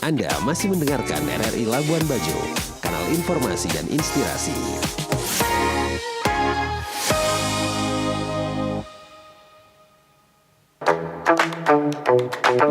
Anda masih mendengarkan RRI Labuan Bajo, kanal informasi dan inspirasi.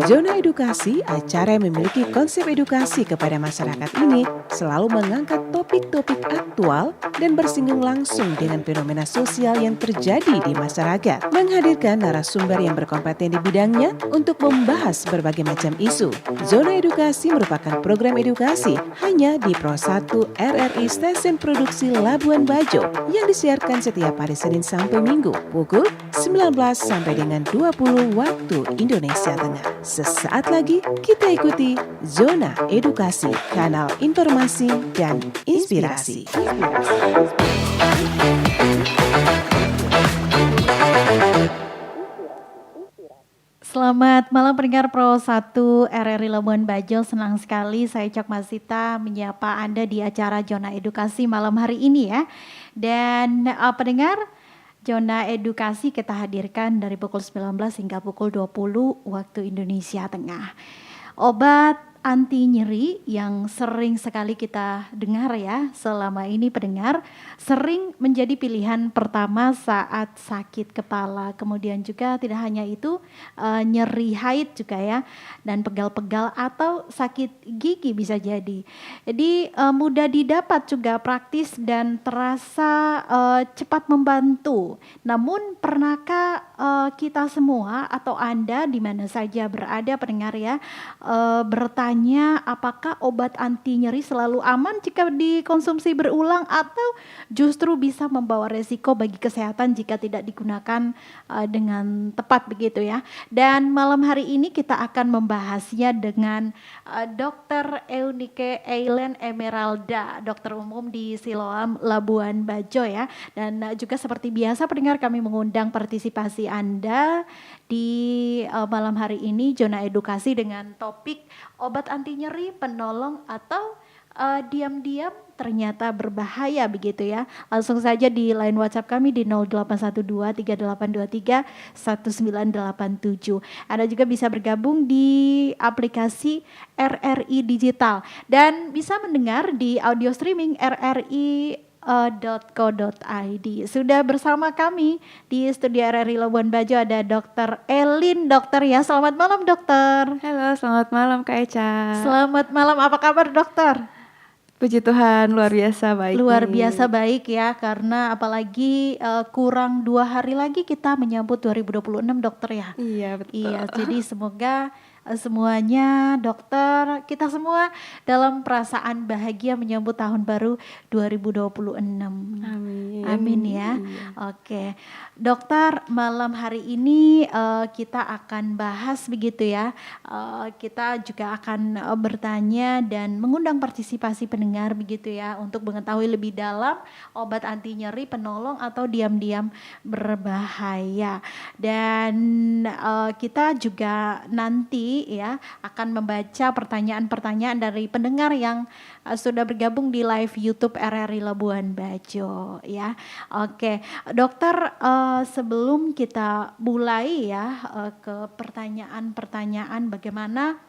Zona Edukasi, acara yang memiliki konsep edukasi kepada masyarakat ini selalu mengangkat topik-topik aktual dan bersinggung langsung dengan fenomena sosial yang terjadi di masyarakat. Menghadirkan narasumber yang berkompeten di bidangnya untuk membahas berbagai macam isu. Zona Edukasi merupakan program edukasi hanya di Pro 1 RRI Stasiun Produksi Labuan Bajo yang disiarkan setiap hari Senin sampai Minggu pukul 19 sampai dengan 20 waktu Indonesia Tengah. Sesaat lagi kita ikuti Zona Edukasi, kanal informasi dan inspirasi. Selamat malam pendengar Pro 1 RRI Labuan Bajo. Senang sekali saya Cok Masita menyapa Anda di acara Zona Edukasi malam hari ini ya. Dan pendengar, Zona Edukasi kita hadirkan dari pukul 19 hingga pukul 20 waktu Indonesia Tengah. Obat anti nyeri yang sering sekali kita dengar ya selama ini pendengar, sering menjadi pilihan pertama saat sakit kepala. Kemudian juga tidak hanya itu, nyeri haid juga ya, dan pegal-pegal atau sakit gigi bisa jadi. Jadi mudah didapat juga, praktis dan terasa cepat membantu. Namun pernahkah kita semua atau Anda di mana saja berada pendengar ya, bertanya apakah obat anti nyeri selalu aman jika dikonsumsi berulang atau justru bisa membawa resiko bagi kesehatan jika tidak digunakan dengan tepat begitu ya. Dan malam hari ini kita akan membahasnya dengan Dr. Eunike Eileen Emeralda, dokter umum di Siloam Labuan Bajo ya. Dan juga seperti biasa pendengar, kami mengundang partisipasi Anda di malam hari ini Zona Edukasi dengan topik obat anti nyeri penolong atau diam-diam ternyata berbahaya begitu ya. Langsung saja di line WhatsApp kami di 081238231987. Anda juga bisa bergabung di aplikasi RRI Digital dan bisa mendengar di audio streaming RRI .co.id. Sudah bersama kami di studio RRI Labuan Bajo ada Dr. Eileen, dokter ya. Selamat malam dokter. Halo, selamat malam Kak Eca. Selamat malam, apa kabar dokter? Puji Tuhan, luar biasa baik. Luar biasa baik ya, karena apalagi kurang 2 hari lagi kita menyambut 2026 dokter ya. Iya betul. Iya, jadi semoga semuanya dokter, kita semua dalam perasaan bahagia menyambut tahun baru 2026. Amin. Amin ya. Iya. Oke. Dokter, malam hari ini kita akan bahas begitu ya. Kita juga akan bertanya dan mengundang partisipasi pendengar begitu ya untuk mengetahui lebih dalam obat anti nyeri penolong atau diam-diam berbahaya. Dan kita juga nanti ya akan membaca pertanyaan-pertanyaan dari pendengar yang sudah bergabung di live YouTube RRI Labuan Bajo ya. Oke, dokter, sebelum kita mulai ya ke pertanyaan-pertanyaan bagaimana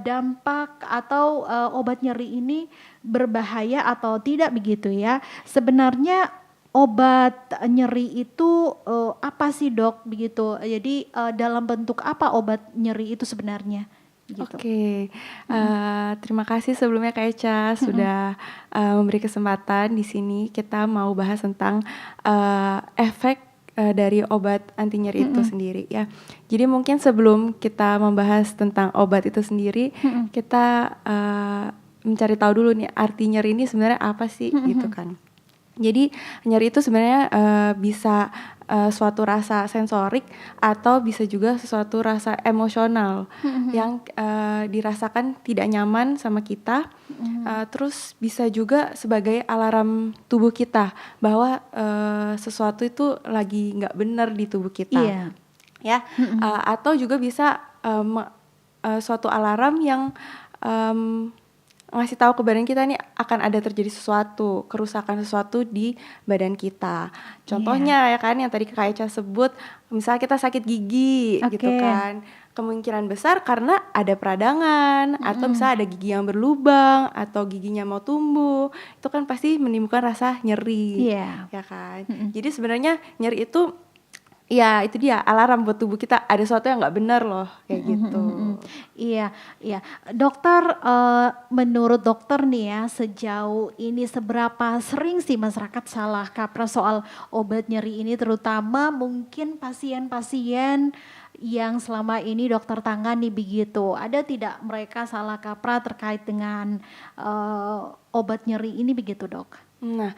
dampak atau obat nyeri ini berbahaya atau tidak begitu ya. Sebenarnya obat nyeri itu apa sih dok begitu? Jadi dalam bentuk apa obat nyeri itu sebenarnya? Gitu. Oke, terima kasih sebelumnya Kak Eca sudah memberi kesempatan di sini. Kita mau bahas tentang efek dari obat anti nyeri itu sendiri ya. Jadi mungkin sebelum kita membahas tentang obat itu sendiri, kita mencari tahu dulu nih arti nyeri ini sebenarnya apa sih gitu kan. Jadi nyeri itu sebenarnya bisa suatu rasa sensorik atau bisa juga sesuatu rasa emosional yang dirasakan tidak nyaman sama kita. Terus bisa juga sebagai alarm tubuh kita bahwa sesuatu itu lagi nggak benar di tubuh kita. Iya. Ya, atau juga bisa suatu alarm yang ngasih tahu ke badan kita nih akan ada terjadi sesuatu, kerusakan sesuatu di badan kita. Contohnya ya kan yang tadi Kak Echa sebut, misalnya kita sakit gigi gitu kan. Kemungkinan besar karena ada peradangan atau misalnya ada gigi yang berlubang atau giginya mau tumbuh, itu kan pasti menimbulkan rasa nyeri, ya kan. Jadi sebenarnya nyeri itu ya itu dia alarm buat tubuh kita ada sesuatu yang nggak benar loh kayak gitu. Iya. Dokter, menurut dokter nih ya, sejauh ini seberapa sering sih masyarakat salah kaprah soal obat nyeri ini, terutama mungkin pasien-pasien yang selama ini dokter tangani begitu. Ada tidak mereka salah kaprah terkait dengan obat nyeri ini begitu, Dok? Nah,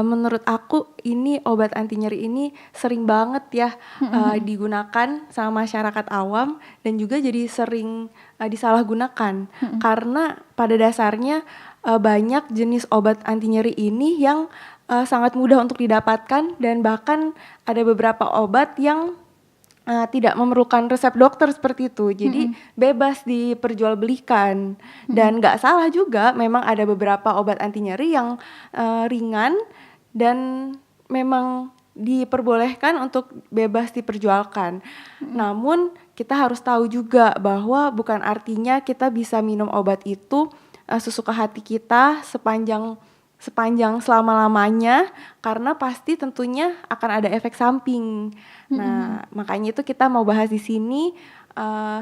menurut aku ini obat anti nyeri ini sering banget ya digunakan sama masyarakat awam dan juga jadi sering disalahgunakan karena pada dasarnya banyak jenis obat anti nyeri ini yang sangat mudah untuk didapatkan dan bahkan ada beberapa obat yang tidak memerlukan resep dokter seperti itu, jadi bebas diperjualbelikan dan nggak salah juga. Memang ada beberapa obat anti nyeri yang ringan dan memang diperbolehkan untuk bebas diperjualkan. Namun kita harus tahu juga bahwa bukan artinya kita bisa minum obat itu sesuka hati kita sepanjang selama-lamanya, karena pasti tentunya akan ada efek samping. Nah, makanya itu kita mau bahas di sini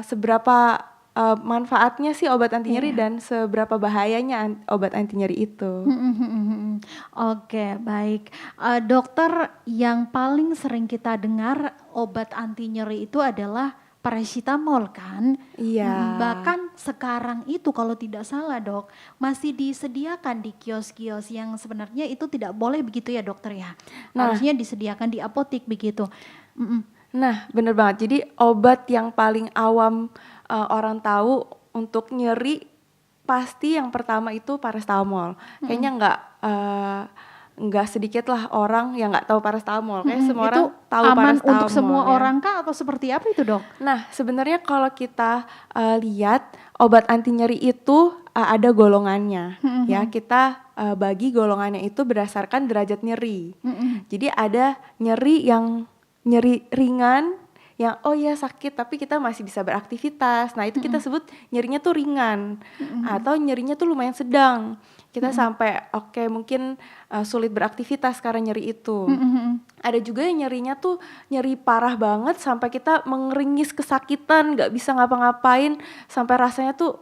seberapa manfaatnya sih obat anti nyeri dan seberapa bahayanya obat anti nyeri itu. Oke, baik. Dokter, yang paling sering kita dengar obat anti nyeri itu adalah paracetamol kan? Iya. Bahkan sekarang itu kalau tidak salah Dok, masih disediakan di kios-kios yang sebenarnya itu tidak boleh begitu ya dokter ya? Harusnya disediakan di apotik begitu. Nah, bener banget. Jadi obat yang paling awam orang tahu untuk nyeri pasti yang pertama itu paracetamol. Kayaknya nggak sedikit lah orang yang nggak tahu paracetamol. Kayak semua orang tahu aman paracetamol. Untuk semua ya. orang kah atau seperti apa itu Dok? Nah, sebenarnya kalau kita lihat obat anti nyeri itu ada golongannya. Ya, kita bagi golongannya itu berdasarkan derajat nyeri. Jadi ada nyeri yang nyeri ringan, yang oh ya sakit tapi kita masih bisa beraktivitas. Nah, itu kita sebut nyerinya tuh ringan. Atau nyerinya tuh lumayan sedang. Kita sampai mungkin sulit beraktivitas karena nyeri itu. Ada juga yang nyerinya tuh nyeri parah banget sampai kita mengeringis kesakitan, gak bisa ngapa-ngapain, sampai rasanya tuh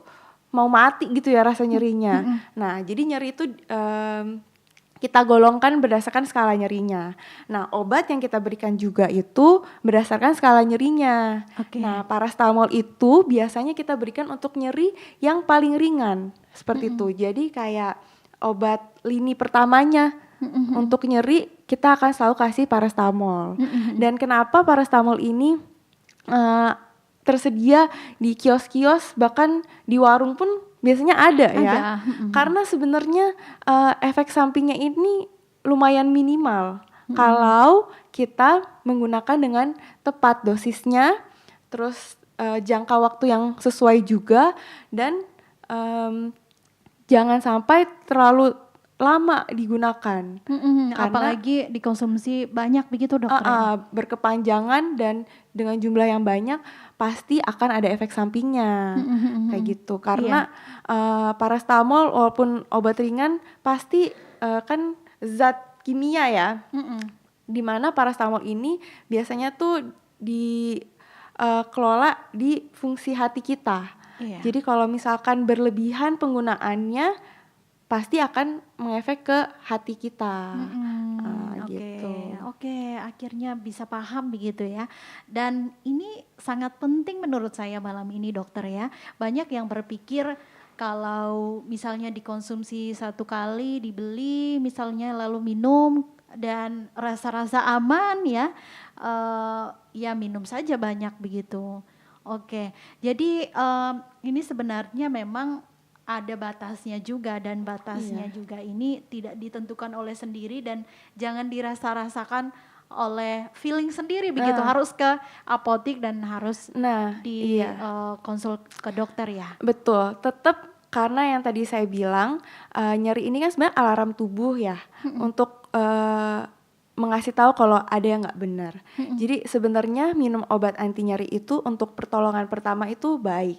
mau mati gitu ya rasa nyerinya. Nah, jadi nyeri itu kita golongkan berdasarkan skala nyerinya. Nah, obat yang kita berikan juga itu berdasarkan skala nyerinya. Nah, paracetamol itu biasanya kita berikan untuk nyeri yang paling ringan. Seperti itu. Jadi kayak obat lini pertamanya untuk nyeri kita akan selalu kasih paracetamol. Dan kenapa paracetamol ini tersedia di kios-kios, bahkan di warung pun biasanya ada ya. Karena sebenarnya efek sampingnya ini lumayan minimal kalau kita menggunakan dengan tepat dosisnya, terus jangka waktu yang sesuai juga, dan jangan sampai terlalu lama digunakan. Apalagi dikonsumsi banyak begitu dokter. Berkepanjangan dan dengan jumlah yang banyak pasti akan ada efek sampingnya. Kayak gitu. Karena paracetamol walaupun obat ringan pasti kan zat kimia ya. Dimana paracetamol ini biasanya tuh dikelola di fungsi hati kita. Jadi kalau misalkan berlebihan penggunaannya pasti akan mengefek ke hati kita. Oke, akhirnya bisa paham begitu ya. Dan ini sangat penting menurut saya malam ini dokter ya. Banyak yang berpikir kalau misalnya dikonsumsi satu kali, dibeli misalnya lalu minum dan rasa-rasa aman ya, ya minum saja banyak begitu. Oke, jadi ini sebenarnya memang ada batasnya juga, dan batasnya juga ini tidak ditentukan oleh sendiri dan jangan dirasa-rasakan oleh feeling sendiri begitu, harus ke apotik dan harus konsul ke dokter ya. Betul, tetap karena yang tadi saya bilang, nyeri ini kan sebenarnya alarm tubuh ya, untuk mengasih tahu kalau ada yang nggak benar. Jadi sebenarnya minum obat anti nyeri itu untuk pertolongan pertama itu baik.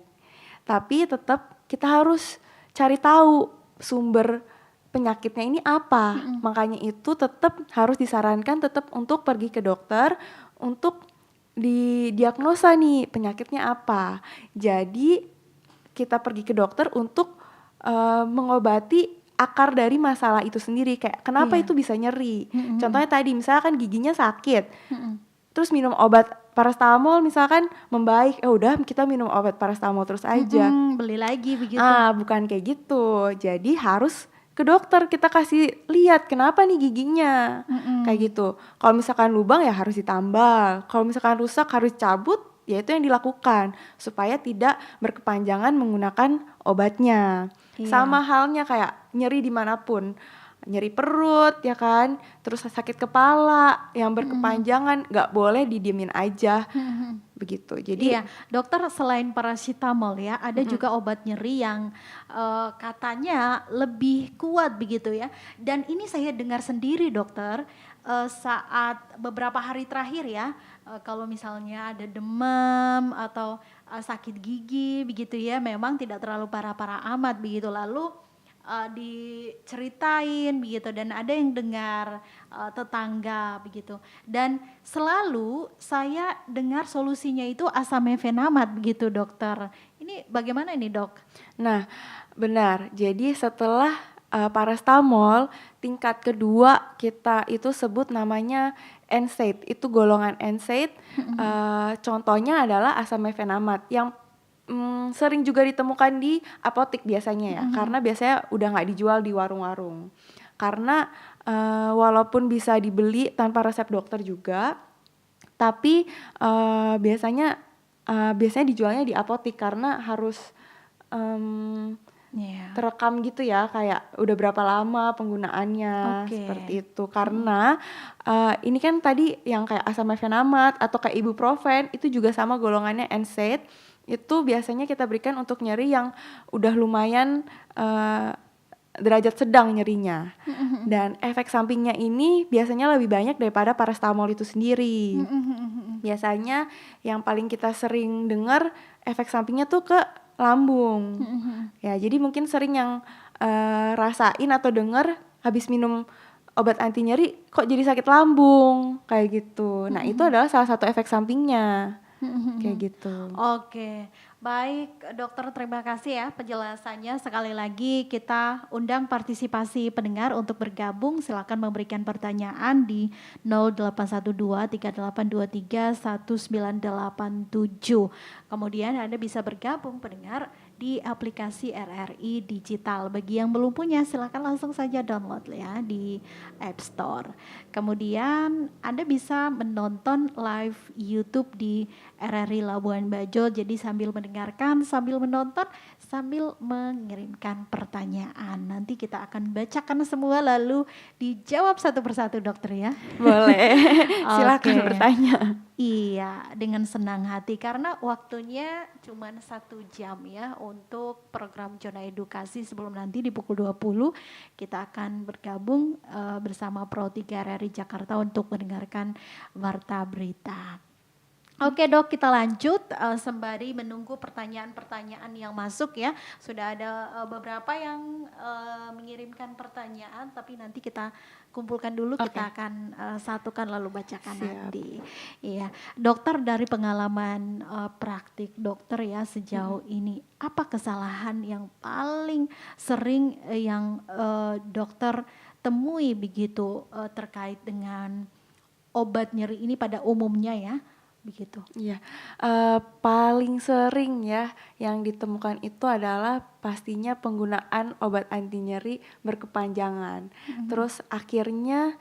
Tapi tetap kita harus cari tahu sumber penyakitnya ini apa. Makanya itu tetap harus disarankan tetap untuk pergi ke dokter untuk didiagnosa nih penyakitnya apa. Jadi kita pergi ke dokter untuk mengobati akar dari masalah itu sendiri, kayak kenapa itu bisa nyeri. Contohnya tadi misalkan giginya sakit, terus minum obat paracetamol misalkan membaik, udah kita minum obat paracetamol terus aja. Beli lagi begitu. Bukan kayak gitu. Jadi harus ke dokter, kita kasih lihat kenapa nih giginya. Kayak gitu. Kalau misalkan lubang ya harus ditambal. Kalau misalkan rusak harus cabut, ya itu yang dilakukan supaya tidak berkepanjangan menggunakan obatnya. Sama halnya kayak nyeri dimanapun, nyeri perut ya kan, terus sakit kepala yang berkepanjangan nggak boleh didiemin aja. Begitu. Jadi dokter, selain paracetamol ya, ada juga obat nyeri yang katanya lebih kuat begitu ya. Dan ini saya dengar sendiri dokter, saat beberapa hari terakhir ya, kalau misalnya ada demam atau sakit gigi begitu ya, memang tidak terlalu parah-parah amat begitu, lalu diceritain begitu, dan ada yang dengar tetangga begitu, dan selalu saya dengar solusinya itu asam mefenamat begitu dokter. Ini bagaimana ini dok? Nah benar, jadi setelah paracetamol tingkat kedua kita itu sebut namanya NSAID, itu golongan NSAID. Contohnya adalah asam mefenamat yang sering juga ditemukan di apotek biasanya ya, karena biasanya udah nggak dijual di warung-warung. Karena walaupun bisa dibeli tanpa resep dokter juga, tapi biasanya dijualnya di apotek karena harus terekam gitu ya, kayak udah berapa lama penggunaannya, seperti itu. Karena ini kan tadi yang kayak asam mefenamat atau kayak ibuprofen itu juga sama golongannya NSAID. Itu biasanya kita berikan untuk nyeri yang udah lumayan derajat sedang nyerinya. Dan efek sampingnya ini biasanya lebih banyak daripada paracetamol itu sendiri. Biasanya yang paling kita sering dengar efek sampingnya tuh ke lambung. Ya, jadi mungkin sering yang rasain atau dengar habis minum obat anti nyeri kok jadi sakit lambung kayak gitu. Nah, itu adalah salah satu efek sampingnya. Kayak gitu. Oke, baik dokter, terima kasih ya penjelasannya. Sekali lagi kita undang partisipasi pendengar untuk bergabung. Silakan memberikan pertanyaan di 0812-3823-1987. Kemudian Anda bisa bergabung pendengar di aplikasi RRI Digital. Bagi yang belum punya silakan langsung saja download ya di App Store. Kemudian Anda bisa menonton live YouTube di RRI Labuan Bajo. Jadi sambil mendengarkan, sambil menonton, sambil mengirimkan pertanyaan. Nanti kita akan bacakan semua lalu dijawab satu persatu dokter ya. Boleh. Silakan bertanya. Iya, dengan senang hati karena waktunya cuma 1 jam ya untuk program Zona Edukasi. Sebelum nanti di pukul 20 kita akan bergabung bersama Pro 3 RRI Jakarta untuk mendengarkan Warta Berita. Oke dok, kita lanjut sembari menunggu pertanyaan-pertanyaan yang masuk ya. Sudah ada beberapa yang mengirimkan pertanyaan, tapi nanti kita kumpulkan dulu, kita akan satukan lalu bacakan nanti. Iya, dokter, dari pengalaman praktik dokter ya sejauh ini, apa kesalahan yang paling sering yang dokter temui begitu terkait dengan obat nyeri ini pada umumnya ya? Begitu. Iya, paling sering ya yang ditemukan itu adalah pastinya penggunaan obat anti nyeri berkepanjangan. Terus akhirnya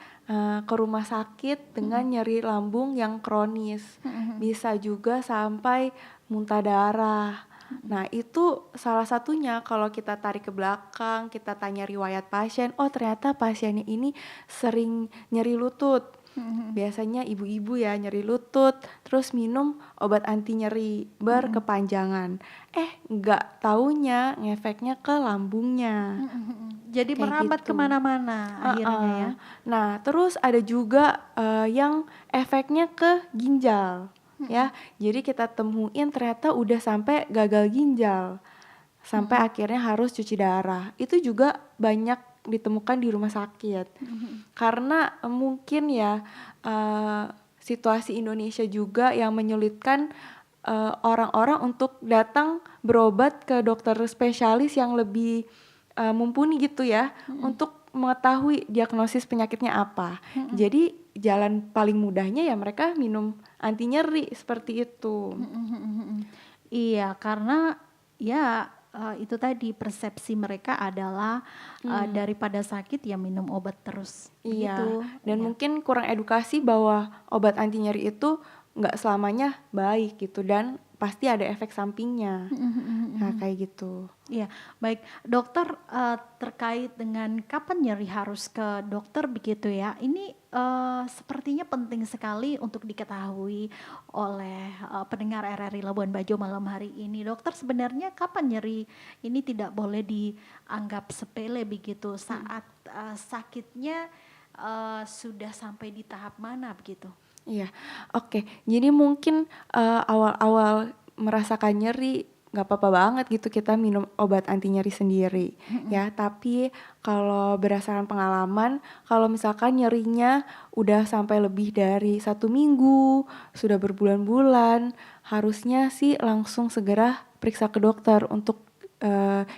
ke rumah sakit dengan nyeri lambung yang kronis. Bisa juga sampai muntah darah. Nah, itu salah satunya. Kalau kita tarik ke belakang, kita tanya riwayat pasien, oh ternyata pasiennya ini sering nyeri lutut. Biasanya ibu-ibu ya nyeri lutut, terus minum obat anti nyeri berkepanjangan. Nggak taunya ngefeknya ke lambungnya. Jadi Kayak merambat gitu. kemana-mana akhirnya ya. Nah, terus ada juga yang efeknya ke ginjal, ya. Jadi kita temuin ternyata udah sampai gagal ginjal, sampai akhirnya harus cuci darah. Itu juga banyak ditemukan di rumah sakit, karena mungkin ya situasi Indonesia juga yang menyulitkan orang-orang untuk datang berobat ke dokter spesialis yang lebih mumpuni gitu ya, untuk mengetahui diagnosis penyakitnya apa. Jadi jalan paling mudahnya ya mereka minum anti nyeri seperti itu. Iya, karena ya itu tadi persepsi mereka adalah daripada sakit ya minum obat terus. Iya, Begitu. dan Ya. mungkin kurang edukasi bahwa obat anti nyeri itu nggak selamanya baik gitu, dan pasti ada efek sampingnya. Nah, kayak gitu. Iya, baik dokter, terkait dengan kapan nyeri harus ke dokter begitu ya. Ini sepertinya penting sekali untuk diketahui oleh pendengar RRI Labuan Bajo malam hari ini. Dokter, sebenarnya kapan nyeri ini tidak boleh dianggap sepele begitu, saat sakitnya sudah sampai di tahap mana begitu? Iya, oke. Jadi mungkin awal-awal merasakan nyeri nggak apa-apa banget gitu kita minum obat anti nyeri sendiri, ya. Tapi kalau berdasarkan pengalaman, kalau misalkan nyerinya udah sampai lebih dari 1 minggu, sudah berbulan-bulan, harusnya sih langsung segera periksa ke dokter untuk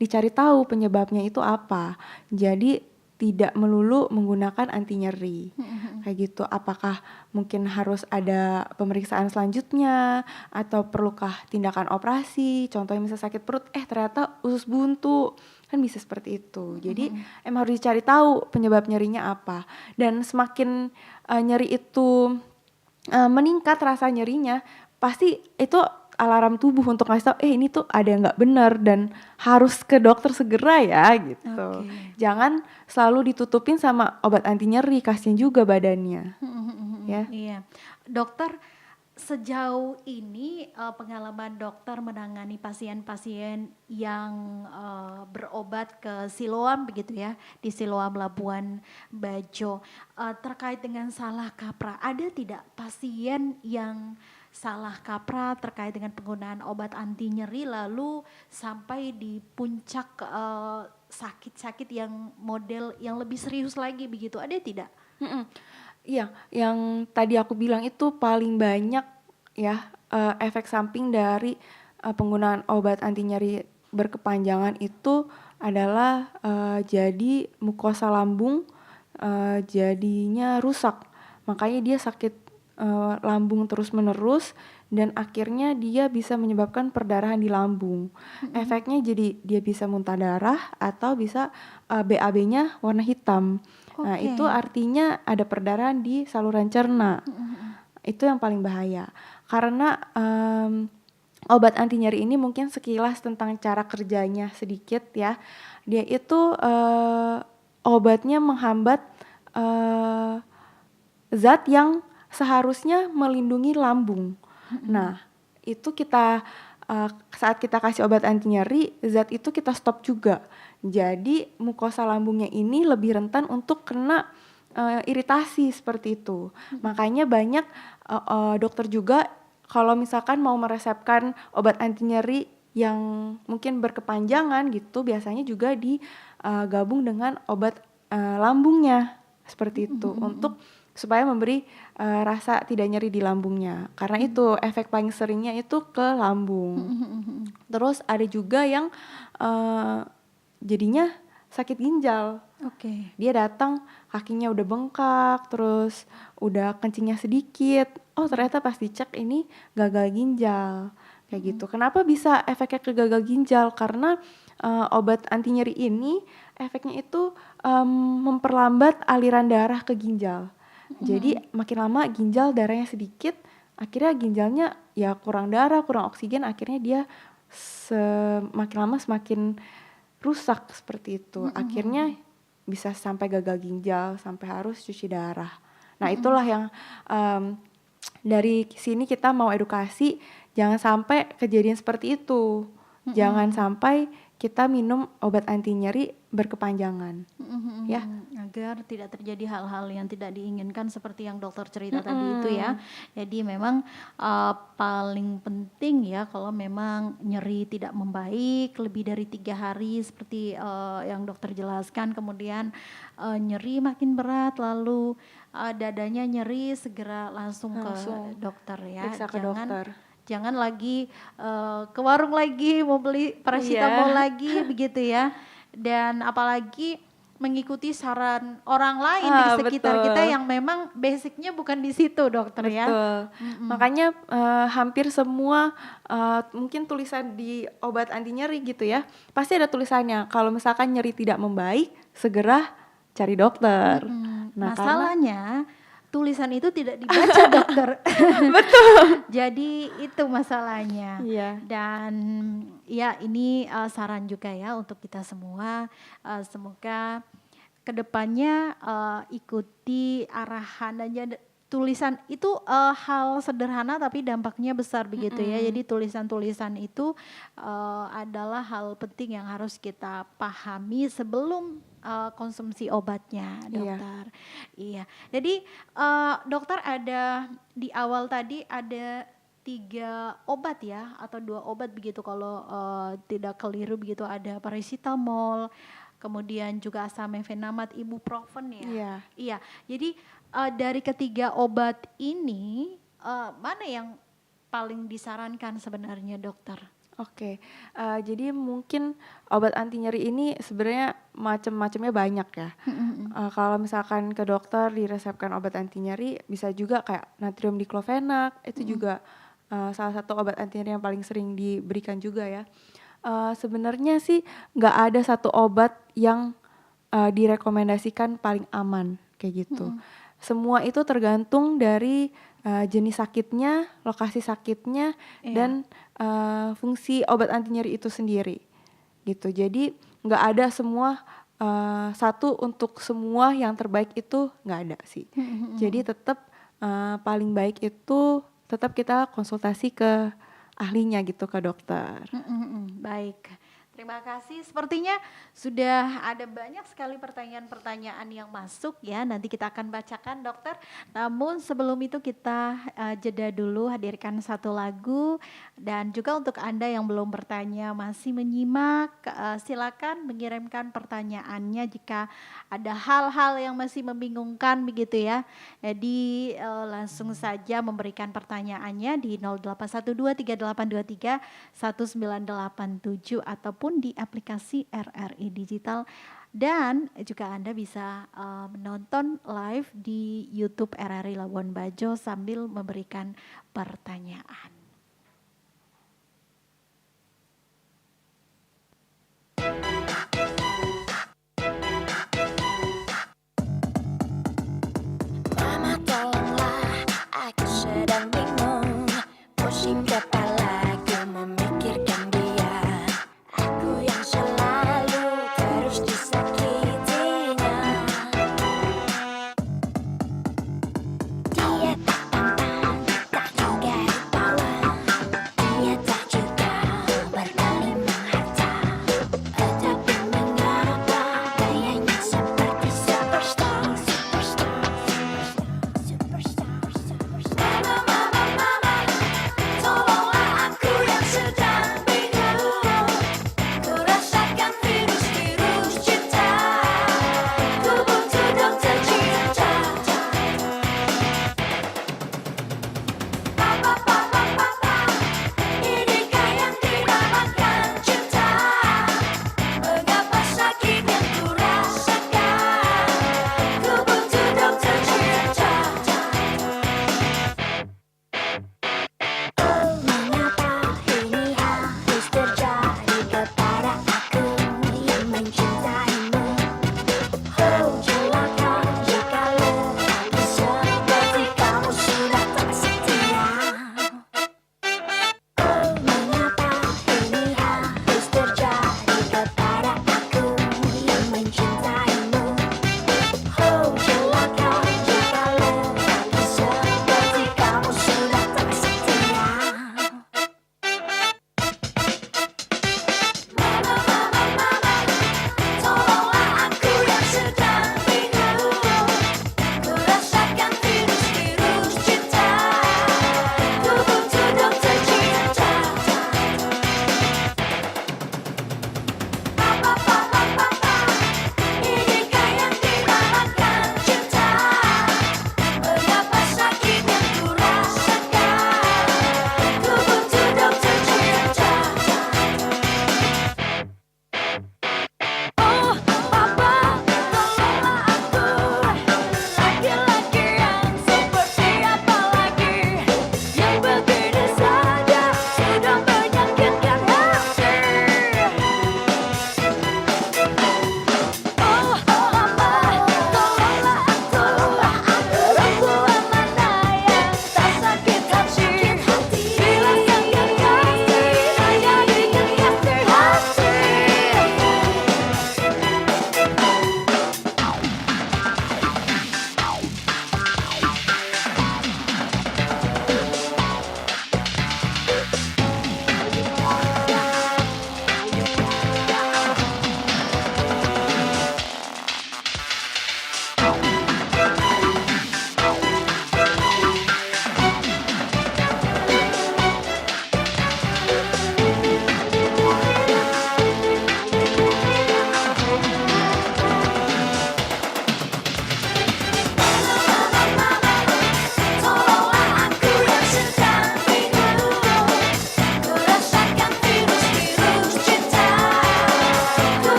dicari tahu penyebabnya itu apa. Jadi tidak melulu menggunakan anti nyeri. Kayak gitu. Apakah mungkin harus ada pemeriksaan selanjutnya, atau perlukah tindakan operasi? Contohnya misal sakit perut, ternyata usus buntu. Kan bisa seperti itu. Jadi emang harus dicari tahu penyebab nyerinya apa. Dan semakin nyeri itu meningkat rasa nyerinya, pasti itu alarm tubuh untuk ngasih tahu ini tuh ada yang nggak benar dan harus ke dokter segera ya gitu. Jangan selalu ditutupin sama obat anti nyeri, kasihan juga badannya. Ya. Iya, dokter, sejauh ini pengalaman dokter menangani pasien-pasien yang berobat ke Siloam begitu ya, di Siloam Labuan Bajo, terkait dengan salah kaprah, ada tidak pasien yang salah kaprah terkait dengan penggunaan obat anti nyeri lalu sampai di puncak sakit-sakit yang model yang lebih serius lagi begitu, ada tidak? Iya, yang tadi aku bilang itu paling banyak ya efek samping dari penggunaan obat anti nyeri berkepanjangan itu adalah jadi mukosa lambung jadinya rusak. Makanya dia sakit lambung terus-menerus dan akhirnya dia bisa menyebabkan perdarahan di lambung. Efeknya jadi dia bisa muntah darah atau bisa BAB-nya warna hitam. Nah, itu artinya ada perdarahan di saluran cerna. Itu yang paling bahaya. Karena obat anti nyeri ini mungkin sekilas tentang cara kerjanya sedikit ya. Dia itu obatnya menghambat zat yang seharusnya melindungi lambung. Nah, itu kita saat kita kasih obat anti nyeri, zat itu kita stop juga. Jadi mukosa lambungnya ini lebih rentan untuk kena iritasi seperti itu. Makanya banyak dokter juga kalau misalkan mau meresepkan obat anti nyeri yang mungkin berkepanjangan gitu, biasanya juga digabung dengan obat lambungnya seperti itu untuk supaya memberi rasa tidak nyeri di lambungnya. Karena itu efek paling seringnya itu ke lambung. Terus ada juga yang jadinya sakit ginjal. Dia datang kakinya udah bengkak, terus udah kencingnya sedikit. Oh, ternyata pas dicek ini gagal ginjal. Kayak gitu. Kenapa bisa efeknya ke gagal ginjal? Karena obat anti nyeri ini efeknya itu memperlambat aliran darah ke ginjal. Jadi makin lama ginjal darahnya sedikit, akhirnya ginjalnya ya kurang darah, kurang oksigen, akhirnya dia semakin lama semakin rusak seperti itu. Akhirnya bisa sampai gagal ginjal, sampai harus cuci darah Nah itulah yang dari sini kita mau edukasi, jangan sampai kejadian seperti itu. Jangan sampai kita minum obat anti nyeri berkepanjangan. Ya. Agar tidak terjadi hal-hal yang tidak diinginkan seperti yang dokter cerita tadi itu ya. Jadi memang paling penting ya kalau memang nyeri tidak membaik lebih dari 3 hari seperti yang dokter jelaskan, kemudian nyeri makin berat, lalu dadanya nyeri, segera langsung ke dokter ya. Periksa ke dokter. Jangan lagi ke warung lagi mau beli paracetamol lagi begitu ya. Dan apalagi mengikuti saran orang lain di sekitar kita yang memang basicnya bukan di situ dokter ya. Makanya hampir semua mungkin tulisan di obat anti nyeri gitu ya, pasti ada tulisannya kalau misalkan nyeri tidak membaik segera cari dokter. Nah, masalahnya tulisan itu tidak dibaca dokter. Betul. Jadi itu masalahnya. Dan ya ini saran juga ya untuk kita semua. Semoga kedepannya ikuti arahan dan tulisan itu hal sederhana tapi dampaknya besar begitu ya. Jadi tulisan-tulisan itu adalah hal penting yang harus kita pahami sebelum konsumsi obatnya, dokter. Iya. Jadi dokter ada di awal tadi ada 3 obat ya atau 2 obat begitu kalau tidak keliru begitu, ada paracetamol, kemudian juga asamefenamat, ibuprofen ya. Iya. Jadi dari ketiga obat ini mana yang paling disarankan sebenarnya dokter? Oke, jadi mungkin obat anti nyeri ini sebenarnya macam-macamnya banyak ya. Kalau misalkan ke dokter diresepkan obat anti nyeri, bisa juga kayak natrium diklofenak, itu juga salah satu obat anti nyeri yang paling sering diberikan juga ya. Sebenarnya sih nggak ada satu obat yang direkomendasikan paling aman kayak gitu. Semua itu tergantung dari jenis sakitnya, lokasi sakitnya, dan fungsi obat anti nyeri itu sendiri gitu. Jadi nggak ada semua satu untuk semua yang terbaik itu nggak ada sih. Jadi tetap paling baik itu tetap kita konsultasi ke ahlinya gitu, ke dokter. Baik. Terima kasih. Sepertinya sudah ada banyak sekali pertanyaan-pertanyaan yang masuk ya. Nanti kita akan bacakan dokter. Namun sebelum itu kita jeda dulu, hadirkan satu lagu. Dan juga untuk Anda yang belum bertanya masih menyimak, silakan mengirimkan pertanyaannya jika ada hal-hal yang masih membingungkan begitu ya. Jadi langsung saja memberikan pertanyaannya di 081238231987 ataupun di aplikasi RRI Digital, dan juga Anda bisa menonton live di YouTube RRI Labuan Bajo sambil memberikan pertanyaan. Mama tolonglah, aku sedang bingung, pusing kepalaku memikirkan dia. Aku yang selalu terus disakitinya. Dia tak tampan, tak juga rupawan,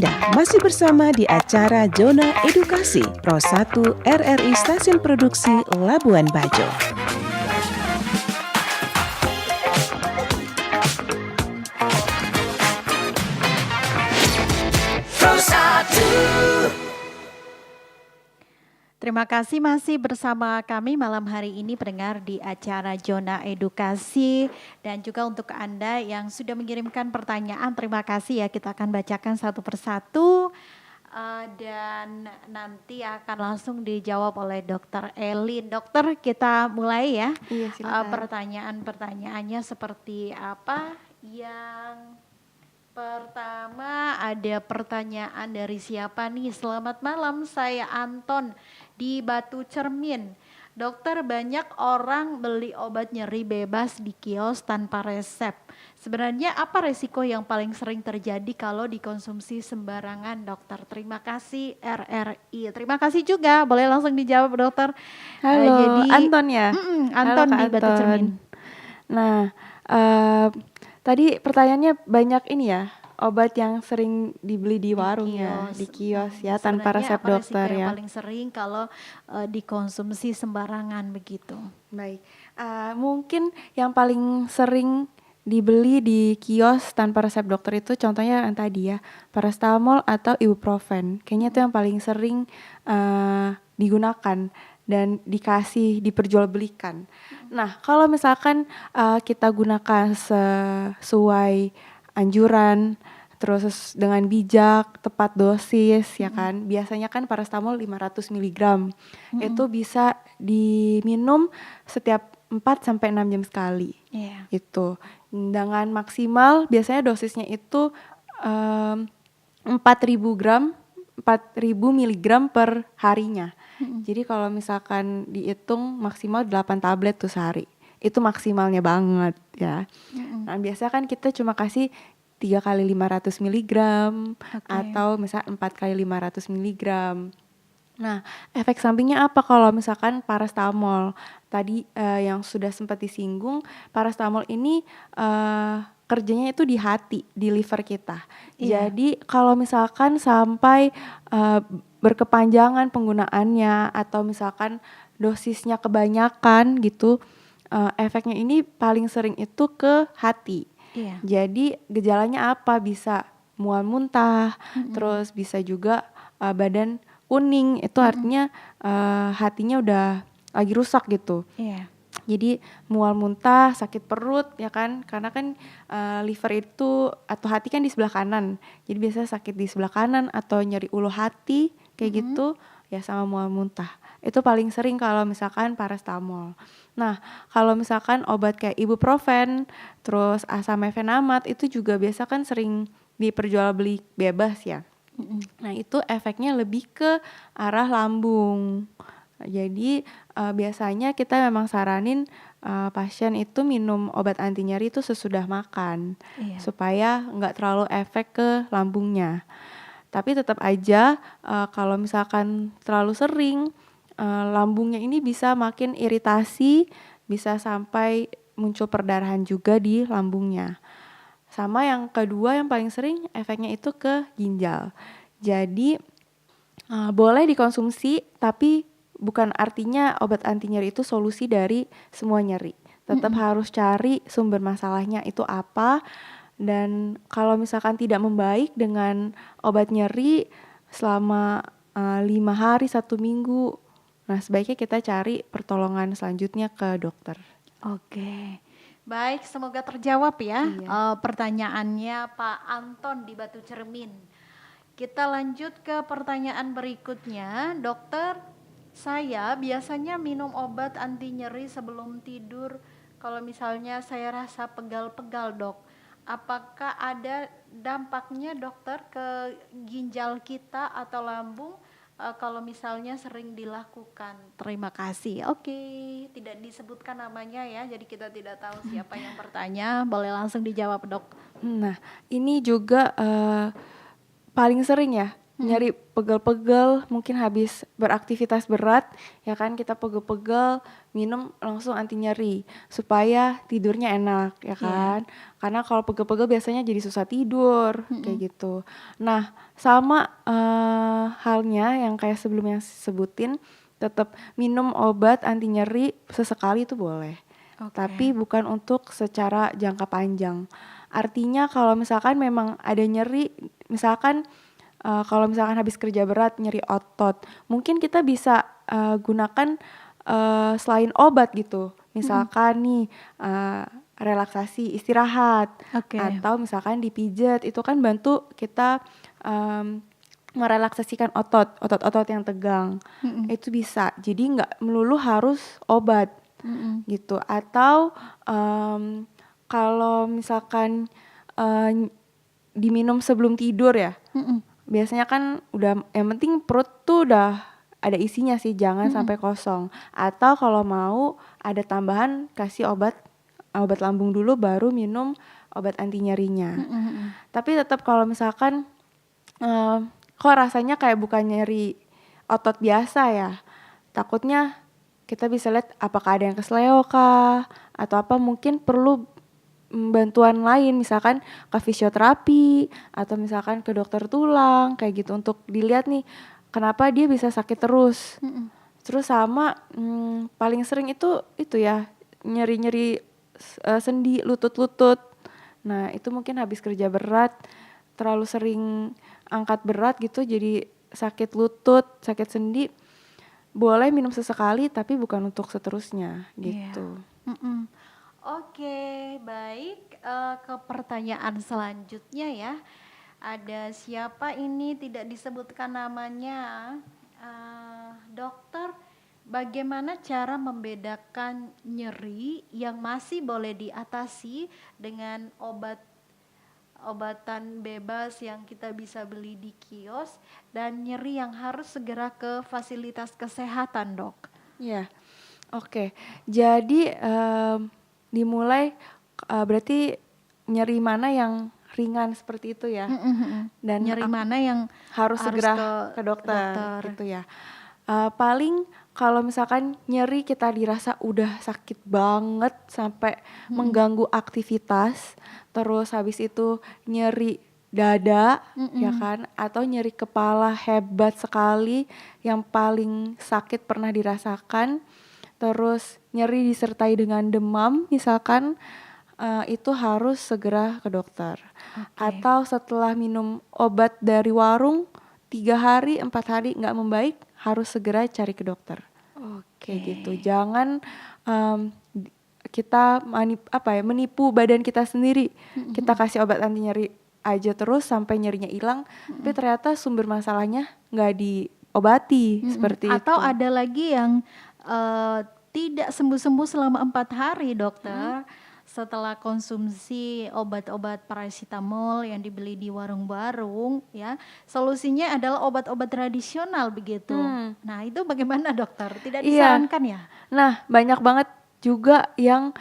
Anda masih bersama di acara Zona Edukasi Pro 1 RRI Stasiun Produksi Labuan Bajo. Terima kasih masih bersama kami malam hari ini pendengar di acara Zona Edukasi, dan juga untuk Anda yang sudah mengirimkan pertanyaan, terima kasih ya, kita akan bacakan satu persatu dan nanti akan langsung dijawab oleh Dokter Elin. Dokter, kita mulai ya. Iya, silakan. Pertanyaan-pertanyaannya seperti apa? Yang pertama ada pertanyaan dari siapa nih? Selamat malam, saya Anton di Batu Cermin. Dokter, banyak orang beli obat nyeri bebas di kios tanpa resep. Sebenarnya apa resiko yang paling sering terjadi kalau dikonsumsi sembarangan, dokter? Terima kasih RRI. Terima kasih juga, boleh langsung dijawab dokter. Halo, Anton ya? Anton Halo, di Kak Batu Anton. Cermin. Nah, tadi pertanyaannya banyak ini ya, obat yang sering dibeli di warung ya, di kios ya, tanpa Sebenarnya resep apa dokter resiko yang ya. paling sering kalau dikonsumsi sembarangan begitu? Baik, mungkin yang paling sering dibeli di kios tanpa resep dokter itu contohnya yang tadi ya, paracetamol atau ibuprofen. Kayaknya itu yang paling sering digunakan dan diperjualbelikan. Nah, kalau misalkan kita gunakan sesuai anjuran, terus dengan bijak, tepat dosis ya kan. Biasanya kan paracetamol 500 mg. Itu bisa diminum setiap 4 sampai 6 jam sekali. Iya. Itu. Dengan maksimal biasanya dosisnya itu 4.000 mg per harinya. Jadi kalau misalkan dihitung maksimal 8 tablet tuh sehari. Itu maksimalnya banget ya. Nah, biasanya kan kita cuma kasih 3 kali 500 mg atau misalnya 4 kali 500 mg. Nah, efek sampingnya apa kalau misalkan paracetamol? Tadi yang sudah sempat disinggung, paracetamol ini kerjanya itu di hati, di liver kita. Iya. Jadi kalau misalkan sampai berkepanjangan penggunaannya atau misalkan dosisnya kebanyakan gitu, efeknya ini paling sering itu ke hati. Iya. Jadi gejalanya apa? Bisa mual muntah, terus bisa juga badan kuning, itu artinya hatinya udah lagi rusak gitu. Iya. Jadi mual muntah, sakit perut ya kan, karena kan liver itu atau hati kan di sebelah kanan. Jadi biasanya sakit di sebelah kanan atau nyeri ulu hati kayak gitu ya, sama mual muntah. Itu paling sering kalau misalkan paracetamol. Nah, kalau misalkan obat kayak ibuprofen, terus asam mefenamat itu juga biasa kan sering diperjualbeli bebas ya. Nah, itu efeknya lebih ke arah lambung. Jadi biasanya kita memang saranin pasien itu minum obat anti nyeri itu sesudah makan, supaya nggak terlalu efek ke lambungnya. Tapi tetap aja kalau misalkan terlalu sering, lambungnya ini bisa makin iritasi, bisa sampai muncul perdarahan juga di lambungnya. Sama yang kedua yang paling sering efeknya itu ke ginjal. Jadi boleh dikonsumsi, tapi bukan artinya obat anti nyeri itu solusi dari semua nyeri. Tetap harus cari sumber masalahnya itu apa. Dan kalau misalkan tidak membaik dengan obat nyeri selama 5 hari 1 minggu, nah sebaiknya kita cari pertolongan selanjutnya ke dokter. Oke. Baik, semoga terjawab ya Iya. pertanyaannya Pak Anton di Batu Cermin. Kita lanjut ke pertanyaan berikutnya. Dokter, saya biasanya minum obat anti nyeri sebelum tidur. Kalau misalnya saya rasa pegal-pegal, dok, apakah ada dampaknya dokter ke ginjal kita atau lambung kalau misalnya sering dilakukan? Terima kasih. Oke, tidak disebutkan namanya ya, jadi kita tidak tahu siapa yang bertanya. Boleh langsung dijawab, dok. Nah, ini juga paling sering ya nyeri pegel-pegel, mungkin habis beraktivitas berat, ya kan kita pegel-pegel, minum langsung anti nyeri supaya tidurnya enak, ya kan. Karena kalau pegel-pegel biasanya jadi susah tidur, kayak gitu. Nah, sama halnya yang kayak sebelumnya sebutin, tetap minum obat anti nyeri sesekali itu boleh. Tapi bukan untuk secara jangka panjang. Artinya kalau misalkan memang ada nyeri, misalkan kalau misalkan habis kerja berat nyeri otot, mungkin kita bisa gunakan selain obat gitu. Misalkan nih relaksasi, istirahat, atau misalkan dipijat, itu kan bantu kita merelaksasikan otot-otot yang tegang. Itu bisa. Jadi nggak melulu harus obat gitu. Atau kalau misalkan diminum sebelum tidur ya. Biasanya kan udah, yang penting perut tuh udah ada isinya sih, jangan sampai kosong. Atau kalau mau ada tambahan, kasih obat lambung dulu baru minum obat anti nyerinya. Tapi tetap kalau misalkan kok rasanya kayak bukan nyeri otot biasa ya, takutnya kita bisa lihat apakah ada yang kesleo kah, atau apa, mungkin perlu bantuan lain, misalkan ke fisioterapi atau misalkan ke dokter tulang kayak gitu, untuk dilihat nih kenapa dia bisa sakit terus. Terus sama paling sering itu ya nyeri-nyeri sendi, lutut. Nah itu mungkin habis kerja berat, terlalu sering angkat berat gitu, jadi sakit lutut, sakit sendi. Boleh minum sesekali tapi bukan untuk seterusnya gitu. Oke, baik. Ke pertanyaan selanjutnya ya. Ada siapa ini, tidak disebutkan namanya. Dokter, bagaimana cara membedakan nyeri yang masih boleh diatasi dengan obatan bebas yang kita bisa beli di kios, dan nyeri yang harus segera ke fasilitas kesehatan, Dok? Ya, oke. Jadi dimulai berarti nyeri mana yang ringan seperti itu ya, dan nyeri mana yang harus segera ke dokter gitu ya. Paling kalau misalkan nyeri kita dirasa udah sakit banget sampai mengganggu aktivitas, terus habis itu nyeri dada ya kan, atau nyeri kepala hebat sekali yang paling sakit pernah dirasakan, terus nyeri disertai dengan demam misalkan, itu harus segera ke dokter. Atau setelah minum obat dari warung 3 hari 4 hari nggak membaik, harus segera cari ke dokter. Kayak gitu. Jangan kita menipu badan kita sendiri. Kita kasih obat anti nyeri aja terus sampai nyerinya hilang, tapi ternyata sumber masalahnya nggak diobati seperti itu. Atau ada lagi yang tidak sembuh-sembuh selama 4 hari, dokter. Setelah konsumsi obat-obat paracetamol yang dibeli di warung-warung ya, solusinya adalah obat-obat tradisional begitu. Nah itu bagaimana, dokter? Tidak disarankan ya? Nah banyak banget juga yang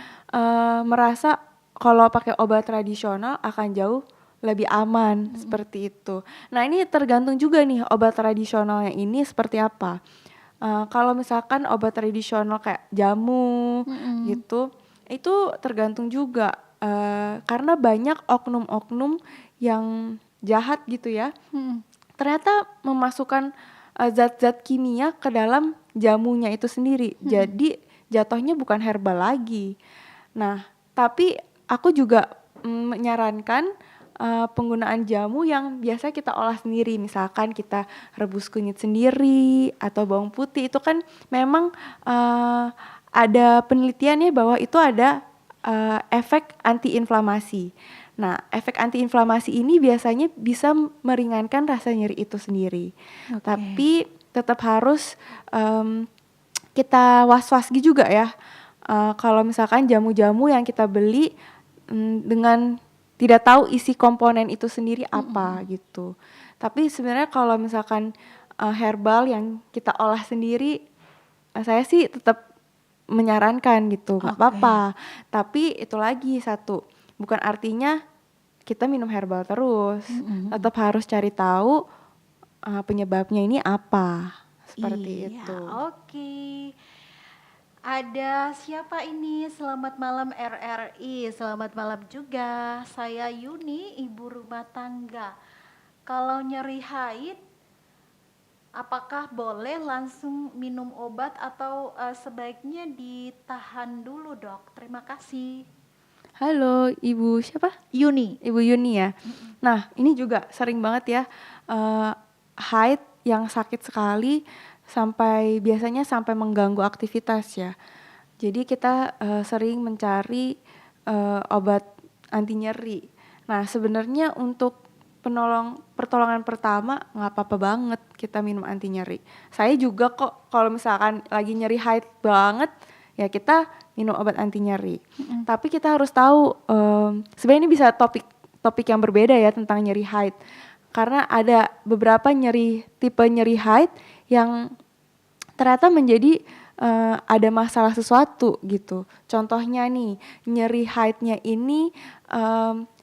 merasa kalau pakai obat tradisional akan jauh lebih aman, seperti itu. Nah ini tergantung juga nih obat tradisionalnya ini seperti apa. Kalau misalkan obat tradisional kayak jamu gitu, itu tergantung juga karena banyak oknum-oknum yang jahat gitu ya. Ternyata memasukkan zat-zat kimia ke dalam jamunya itu sendiri. Jadi jatuhnya bukan herbal lagi. Nah, tapi aku juga menyarankan penggunaan jamu yang biasa kita olah sendiri. Misalkan kita rebus kunyit sendiri atau bawang putih, itu kan memang ada penelitiannya bahwa itu ada efek antiinflamasi. Nah, efek antiinflamasi ini biasanya bisa meringankan rasa nyeri itu sendiri. Tapi tetap harus kita was-was juga ya. Kalau misalkan jamu-jamu yang kita beli dengan tidak tahu isi komponen itu sendiri apa gitu. Tapi sebenarnya kalau misalkan herbal yang kita olah sendiri, saya sih tetap menyarankan gitu, nggak apa-apa. Tapi itu lagi satu, bukan artinya kita minum herbal terus. Tetap harus cari tahu penyebabnya ini apa. Seperti Iya, itu. oke. Ada siapa ini? Selamat malam RRI. Selamat malam juga. Saya Yuni, ibu rumah tangga. Kalau nyeri haid, apakah boleh langsung minum obat atau sebaiknya ditahan dulu, Dok? Terima kasih. Halo, Ibu siapa? Yuni. Ibu Yuni ya. Nah, ini juga sering banget ya haid yang sakit sekali biasanya sampai mengganggu aktivitas ya. Jadi kita sering mencari obat anti nyeri. Nah, sebenarnya untuk pertolongan pertama nggak apa-apa banget kita minum anti nyeri. Saya juga kok kalau misalkan lagi nyeri haid banget ya kita minum obat anti nyeri. Tapi kita harus tahu sebenarnya ini bisa topik yang berbeda ya tentang nyeri haid. Karena ada beberapa tipe nyeri haid yang ternyata menjadi ada masalah sesuatu gitu. Contohnya nih, nyeri haidnya ini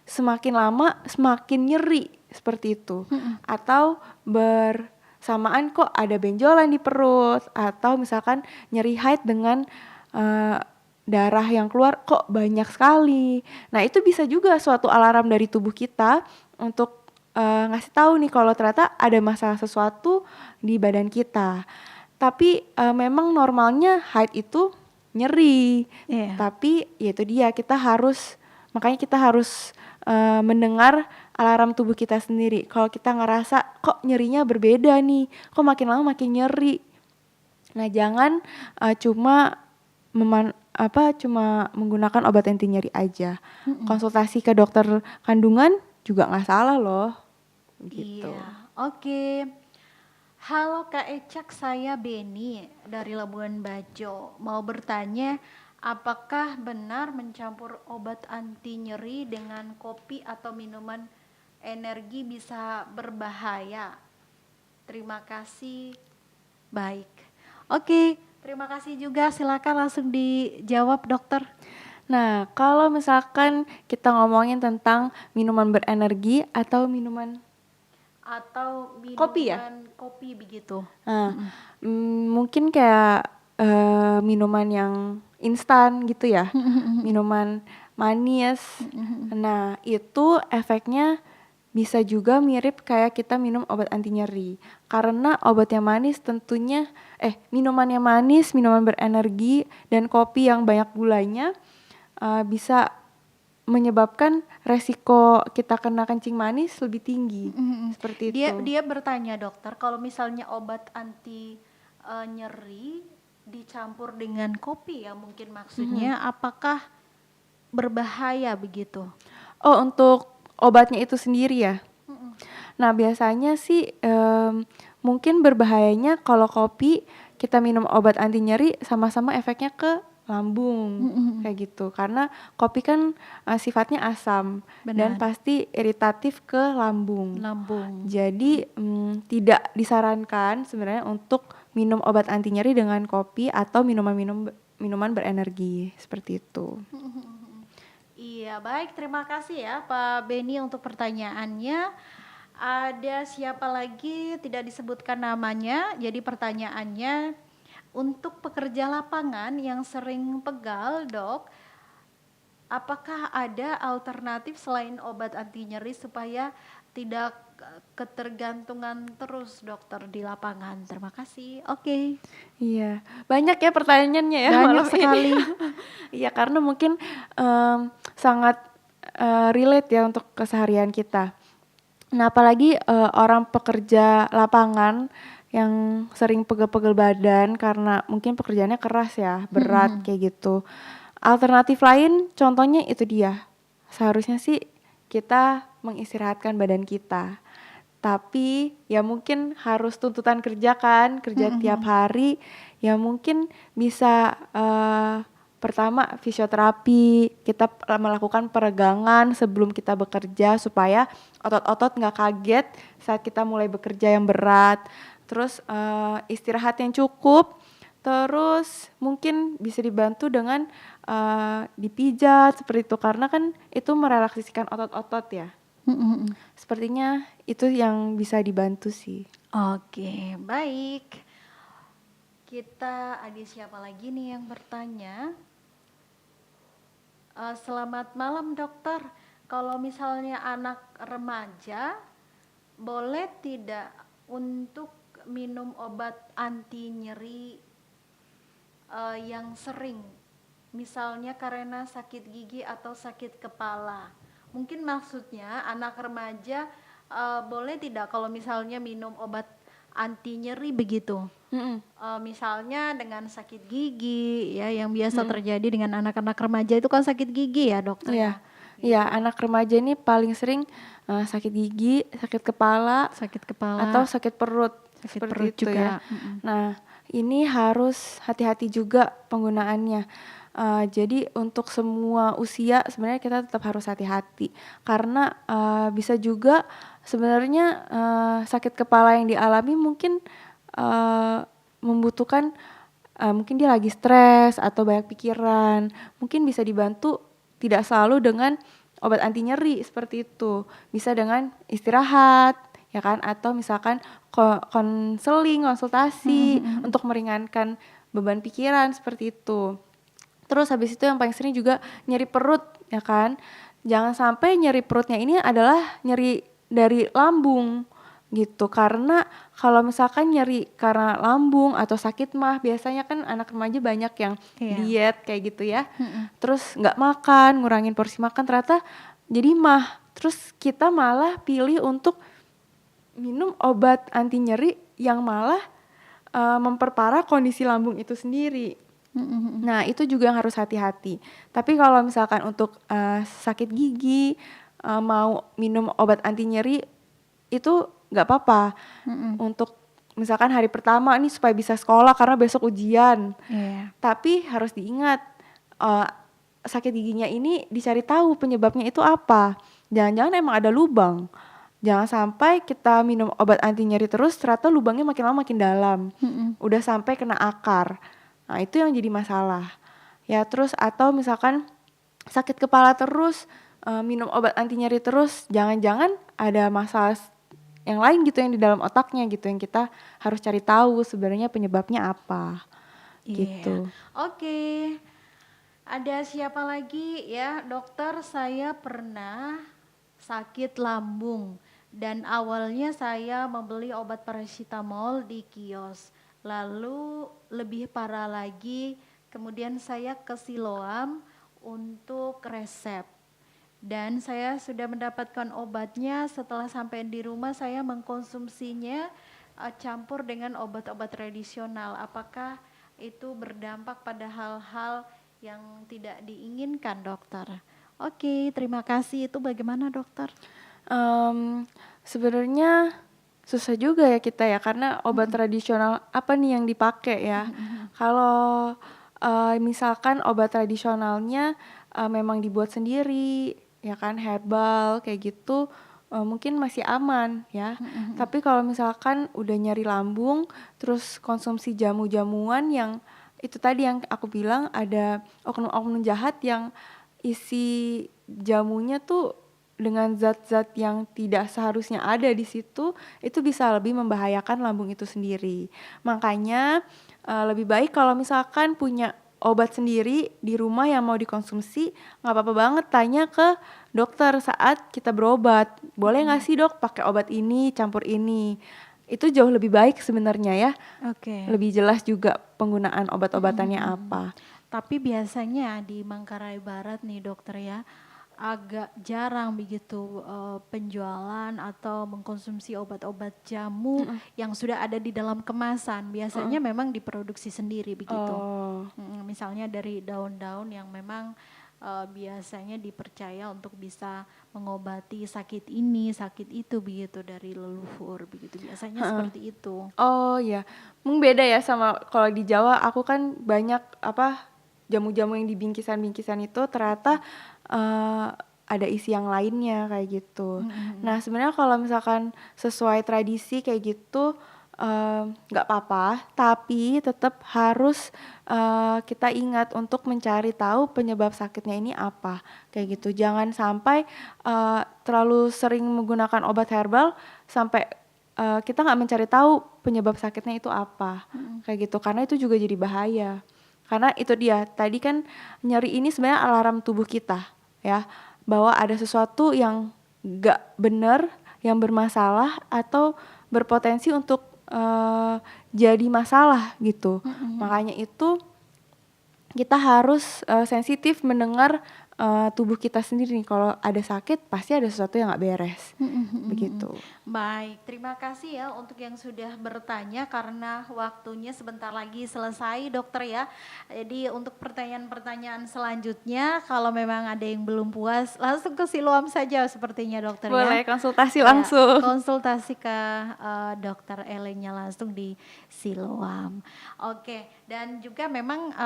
semakin lama semakin nyeri seperti itu. Atau bersamaan kok ada benjolan di perut, atau misalkan nyeri haid dengan darah yang keluar kok banyak sekali. Nah, itu bisa juga suatu alarm dari tubuh kita untuk ngasih tahu nih kalau ternyata ada masalah sesuatu di badan kita. Tapi memang normalnya haid itu nyeri. Iya. Tapi ya itu dia makanya kita harus mendengar alarm tubuh kita sendiri. Kalau kita ngerasa kok nyerinya berbeda nih, kok makin lama makin nyeri. Nah, jangan cuma menggunakan obat anti nyeri aja. Konsultasi ke dokter kandungan juga nggak salah loh. Gitu. Iya, oke. Halo Kak Ecak, saya Beni dari Labuan Bajo. Mau bertanya, apakah benar mencampur obat anti nyeri dengan kopi atau minuman energi bisa berbahaya? Terima kasih. Baik. Oke, terima kasih juga. Silakan langsung dijawab, dokter. Nah, kalau misalkan kita ngomongin tentang minuman berenergi atau minuman Atau minuman Kopi ya? kopi begitu. Nah, mungkin kayak minuman yang instan gitu ya, minuman manis. Nah, itu efeknya bisa juga mirip kayak kita minum obat anti nyeri. Karena obat yang manis tentunya, minuman yang manis, minuman berenergi, dan kopi yang banyak gulanya bisa menyebabkan resiko kita kena kencing manis lebih tinggi. Seperti itu. Dia bertanya, dokter, kalau misalnya obat anti nyeri dicampur dengan kopi ya mungkin maksudnya, apakah berbahaya begitu? Oh, untuk obatnya itu sendiri ya? Nah, biasanya sih mungkin berbahayanya kalau kopi kita minum obat anti nyeri sama-sama efeknya ke lambung kayak gitu. Karena kopi kan sifatnya asam dan pasti iritatif ke lambung. Jadi tidak disarankan sebenarnya untuk minum obat anti nyeri dengan kopi atau minuman berenergi seperti itu. Iya, baik, terima kasih ya Pak Beni untuk pertanyaannya. Ada siapa lagi tidak disebutkan namanya, jadi pertanyaannya, untuk pekerja lapangan yang sering pegal, Dok, apakah ada alternatif selain obat anti nyeri supaya tidak ketergantungan terus dokter di lapangan? Terima kasih. Oke. Iya, banyak ya pertanyaannya ya Banyak malam sekali. ini. Iya, karena mungkin sangat relate ya untuk keseharian kita. Nah, apalagi orang pekerja lapangan yang sering pegel-pegel badan karena mungkin pekerjaannya keras ya, berat kayak gitu. Alternatif lain contohnya itu dia. Seharusnya sih kita mengistirahatkan badan kita. Tapi ya mungkin harus tuntutan kerja kan, kerja tiap hari. Ya mungkin bisa pertama fisioterapi, kita melakukan peregangan sebelum kita bekerja supaya otot-otot nggak kaget saat kita mulai bekerja yang berat. Terus istirahat yang cukup, terus mungkin bisa dibantu dengan dipijat seperti itu karena kan itu merelaksasikan otot-otot ya. Sepertinya itu yang bisa dibantu sih. Oke, baik. Kita ada siapa lagi nih yang bertanya? Selamat malam dokter. Kalau misalnya anak remaja, boleh tidak untuk minum obat anti nyeri yang sering? Misalnya karena sakit gigi atau sakit kepala. Mungkin maksudnya anak remaja boleh tidak kalau misalnya minum obat anti nyeri begitu? Misalnya dengan sakit gigi ya yang biasa terjadi dengan anak-anak remaja itu kan sakit gigi ya dokter Iya, ya. iya, anak remaja ini paling sering sakit gigi, sakit kepala, Sakit kepala, atau sakit perut, sakit seperti perut itu juga. ya. Nah, ini harus hati-hati juga penggunaannya. Jadi untuk semua usia sebenarnya kita tetap harus hati-hati karena bisa juga sebenarnya sakit kepala yang dialami mungkin membutuhkan mungkin dia lagi stres atau banyak pikiran, mungkin bisa dibantu tidak selalu dengan obat anti nyeri seperti itu, bisa dengan istirahat ya kan, atau misalkan konseling, konsultasi untuk meringankan beban pikiran seperti itu. Terus habis itu yang paling sering juga nyeri perut ya kan. Jangan sampai nyeri perutnya ini adalah nyeri dari lambung gitu. Karena kalau misalkan nyeri karena lambung atau sakit mah, biasanya kan anak remaja banyak yang diet kayak gitu ya. Terus nggak makan, ngurangin porsi makan, ternyata jadi mah. Terus kita malah pilih untuk minum obat anti nyeri yang malah memperparah kondisi lambung itu sendiri. Nah, itu juga yang harus hati-hati. Tapi kalau misalkan untuk sakit gigi, mau minum obat anti nyeri, itu nggak apa-apa. Untuk misalkan hari pertama nih supaya bisa sekolah karena besok ujian. Tapi harus diingat, sakit giginya ini dicari tahu penyebabnya itu apa. Jangan-jangan emang ada lubang. Jangan sampai kita minum obat anti nyeri terus, ternyata lubangnya makin lama makin dalam. Udah sampai kena akar. Nah, itu yang jadi masalah. Ya, terus atau misalkan sakit kepala terus, minum obat anti nyeri terus, jangan-jangan ada masalah yang lain gitu yang di dalam otaknya gitu, yang kita harus cari tahu sebenarnya penyebabnya apa. Gitu. Oke. Ada siapa lagi ya, dokter? Saya pernah sakit lambung dan awalnya saya membeli obat paracetamol di kios. Lalu lebih parah lagi, kemudian saya ke Siloam untuk resep. Dan saya sudah mendapatkan obatnya, setelah sampai di rumah saya mengkonsumsinya campur dengan obat-obat tradisional. Apakah itu berdampak pada hal-hal yang tidak diinginkan dokter? Oke, terima kasih. Itu bagaimana dokter? Sebenarnya susah juga ya kita ya, karena obat tradisional apa nih yang dipakai ya. Kalau misalkan obat tradisionalnya memang dibuat sendiri ya kan, herbal kayak gitu, mungkin masih aman ya. Tapi kalau misalkan udah nyari lambung terus konsumsi jamu-jamuan yang itu tadi yang aku bilang, ada oknum-oknum jahat yang isi jamunya tuh dengan zat-zat yang tidak seharusnya ada di situ, itu bisa lebih membahayakan lambung itu sendiri. Makanya lebih baik kalau misalkan punya obat sendiri di rumah yang mau dikonsumsi, nggak apa-apa banget tanya ke dokter saat kita berobat. Boleh nggak sih dok pakai obat ini, campur ini? Itu jauh lebih baik sebenarnya ya. Lebih jelas juga penggunaan obat-obatannya apa. Tapi biasanya di Manggarai Barat nih dokter ya, agak jarang begitu penjualan atau mengkonsumsi obat-obat jamu yang sudah ada di dalam kemasan. Biasanya memang diproduksi sendiri begitu. Misalnya dari daun-daun yang memang biasanya dipercaya untuk bisa mengobati sakit ini, sakit itu begitu dari leluhur begitu. Biasanya seperti itu. Oh ya, mungkin beda ya sama kalau di Jawa. Aku kan banyak jamu-jamu yang di bingkisan-bingkisan itu ternyata ada isi yang lainnya kayak gitu. Nah sebenarnya kalau misalkan sesuai tradisi kayak gitu, nggak apa-apa, tapi tetap harus kita ingat untuk mencari tahu penyebab sakitnya ini apa, kayak gitu. Jangan sampai terlalu sering menggunakan obat herbal sampai kita nggak mencari tahu penyebab sakitnya itu apa, kayak gitu. Karena itu juga jadi bahaya. Karena itu dia, tadi kan nyeri ini sebenarnya alarm tubuh kita, ya, bahwa ada sesuatu yang nggak benar, yang bermasalah atau berpotensi untuk jadi masalah gitu. Makanya itu kita harus sensitif mendengar tubuh kita sendiri nih. Kalau ada sakit pasti ada sesuatu yang nggak beres, begitu. Baik, terima kasih ya untuk yang sudah bertanya karena waktunya sebentar lagi selesai dokter ya. Jadi untuk pertanyaan-pertanyaan selanjutnya kalau memang ada yang belum puas langsung ke Siloam saja sepertinya dokter ya. Boleh konsultasi Ya, langsung. konsultasi ke dokter Elennya langsung di Siloam. Oke, dan juga memang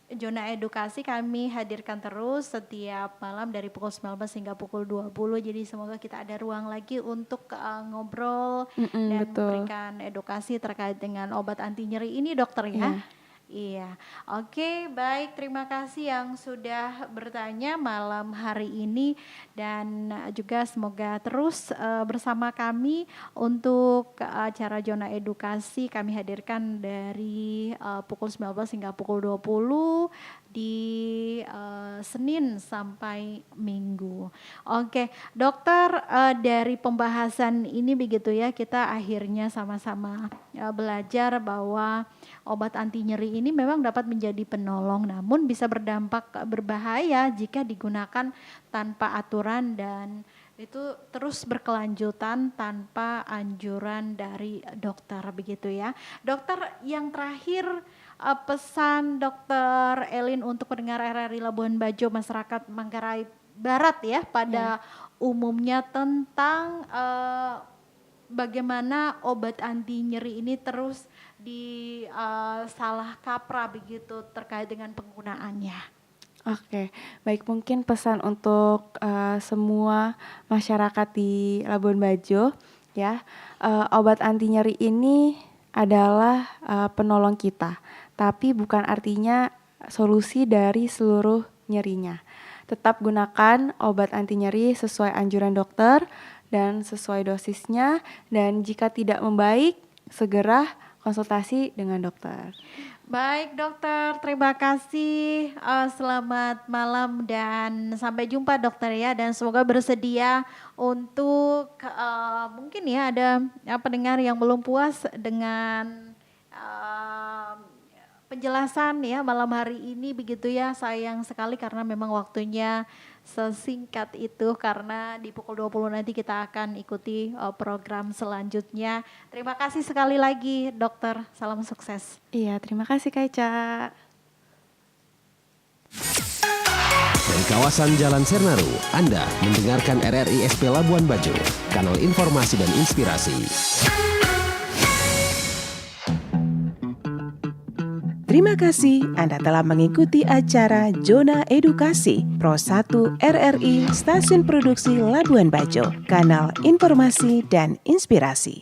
Zona Edukasi kami hadirkan terus setiap malam dari pukul 19 hingga pukul 20. Jadi semoga kita ada ruang lagi untuk ngobrol dan betul. memberikan edukasi terkait dengan obat anti nyeri ini dokter ya. Iya, oke, baik, terima kasih yang sudah bertanya malam hari ini dan juga semoga terus bersama kami untuk acara Zona Edukasi kami hadirkan dari pukul 19 hingga pukul 20 di Senin sampai Minggu. Oke, dokter, dari pembahasan ini begitu ya, kita akhirnya sama-sama belajar bahwa obat anti nyeri ini memang dapat menjadi penolong, namun bisa berdampak berbahaya jika digunakan tanpa aturan dan itu terus berkelanjutan tanpa anjuran dari dokter begitu ya. Dokter, yang terakhir pesan dokter Elin untuk pendengar RRI Labuan Bajo, masyarakat Manggarai Barat ya pada umumnya tentang bagaimana obat anti nyeri ini terus salah kaprah begitu terkait dengan penggunaannya. Oke, baik, mungkin pesan untuk semua masyarakat di Labuan Bajo ya, obat anti nyeri ini adalah penolong kita, tapi bukan artinya solusi dari seluruh nyerinya. Tetap gunakan obat anti nyeri sesuai anjuran dokter dan sesuai dosisnya, dan jika tidak membaik segera konsultasi dengan dokter. Baik dokter, terima kasih, selamat malam dan sampai jumpa dokter ya, dan semoga bersedia untuk mungkin ya ada pendengar yang belum puas dengan penjelasan ya malam hari ini begitu ya, sayang sekali karena memang waktunya sesingkat itu karena di pukul 20 nanti kita akan ikuti program selanjutnya. Terima kasih sekali lagi dokter, salam sukses. Iya, terima kasih Kak Eca. Dari kawasan Jalan Sernaru, Anda mendengarkan RRI SP Labuan Bajo, kanal informasi dan inspirasi. Terima kasih Anda telah mengikuti acara Zona Edukasi Pro 1 RRI Stasiun Produksi Labuan Bajo, kanal informasi dan inspirasi.